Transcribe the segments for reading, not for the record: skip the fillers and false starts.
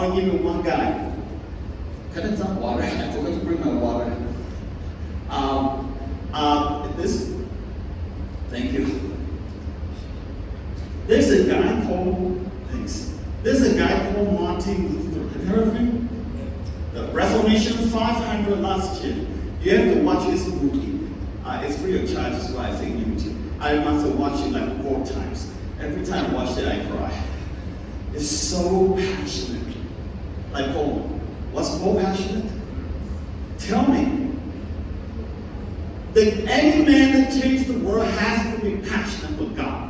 I'll give you one guy. Can I have water? I forgot to bring my water. This. Thank you. There's a guy called. Thanks. There's a guy called Martin Luther. Have you heard of him? The Reformation 500 last year. You have to watch this movie. It's free of charge, so I think YouTube. I must have watched it like 4 times. Every time I watch it, I cry. It's so passionate. Like Paul. What's more passionate? Tell me. That any man that changed the world has to be passionate for God.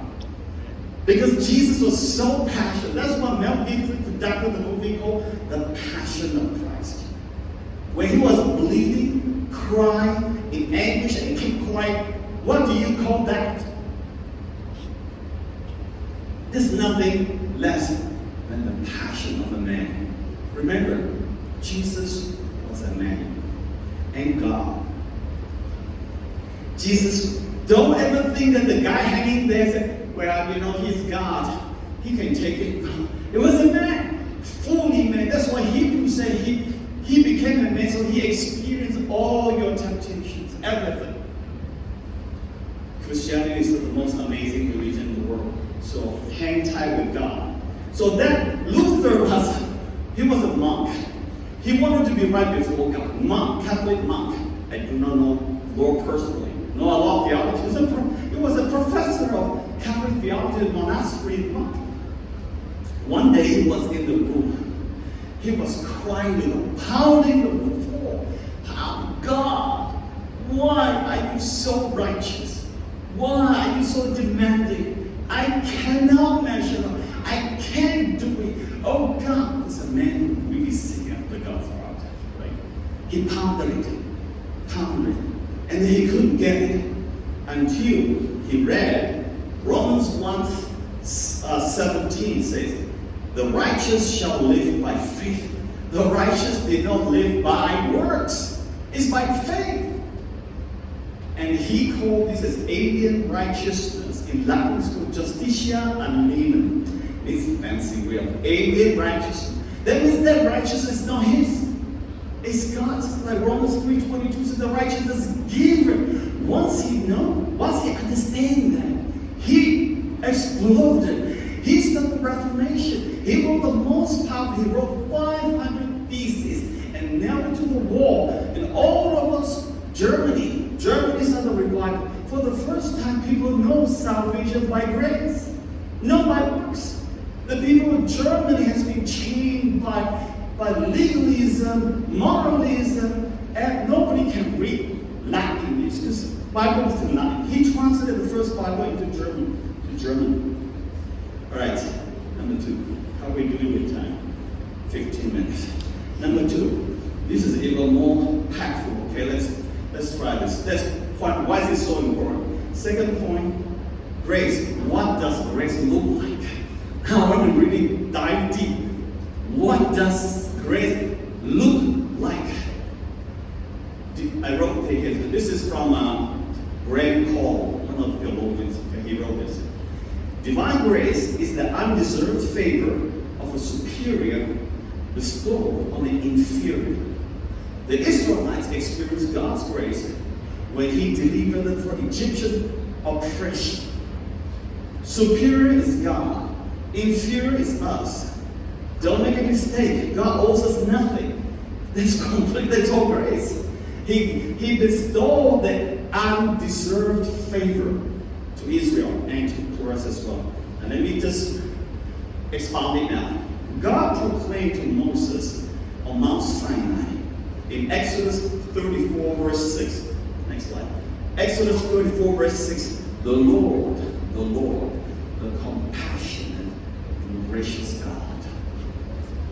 Because Jesus was so passionate. That's what Mel Gibson conducted the movie called The Passion of Christ. When he was bleeding, crying, in anguish, and kept quiet, what do you call that? There's nothing less than the passion of a man. Remember, Jesus was a man and God. Jesus, don't ever think that the guy hanging there said, well, he's God. He can take it. It was a man, fully man. That's why Hebrews say he became a man, so he experienced all your temptations, everything. Christianity is the most amazing religion in the world. So hang tight with God. So that Luther was a monk. He wanted to be right before God. Monk, Catholic monk. I do not know Lord personally. Know a lot of theology. He was a professor of Catholic theology at monastery monk. One day he was in the room. He was crying, pounding the floor. God, why are you so righteous? Why are you so demanding? I cannot measure up. I can't do it. Oh God, it's a man who really seeking after God's heart. Right? He pounded it. And then he couldn't get it until he read Romans 1:17 says, the righteous shall live by faith. The righteous did not live by works. It's by faith. And he called this as alien righteousness. In Latin it's called justitia animum. It's a fancy way of alien righteousness. That means that righteousness is not his. It's God's. Like Romans 3:22 says, the righteousness is given. Once he understands that, he exploded. He started the Reformation. He wrote the most powerful. He wrote 500 theses and nailed it to the wall. And all of us, Germany is under revival. For the first time, people know salvation by grace, not by works. The people of Germany has been chained by legalism, moralism, and nobody can read Latin English because Bible is in Latin. He translated the first Bible into German. All right, number 2. How are we doing with time? 15 minutes. Number 2. This is even more impactful. Okay, let's try this. That's point. Why is this so important? Second point, grace. What does grace look like? I want to really dive deep. What does grace look like? I wrote it here. This is from Graham Cole, one of the theologians. Okay, he wrote this. Divine grace is the undeserved favor of a superior bestowed on an inferior. The Israelites experienced God's grace when he delivered them from Egyptian oppression. Superior is God. Inferior is us. Don't make a mistake. God owes us nothing. That's all grace. He bestowed the undeserved favor to Israel and to us as well. And let me just expound it now. God proclaimed to Moses on Mount Sinai in Exodus 34 verse 6. Next slide. Exodus 34 verse 6. The Lord, the compassionate and gracious God.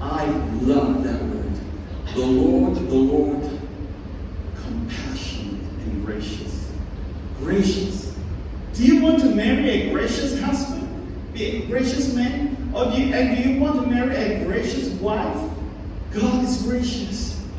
I love that word. The Lord, compassionate and gracious. Gracious. Do you want to marry a gracious husband? Be a gracious man? Or do you want to marry a gracious wife? God is gracious.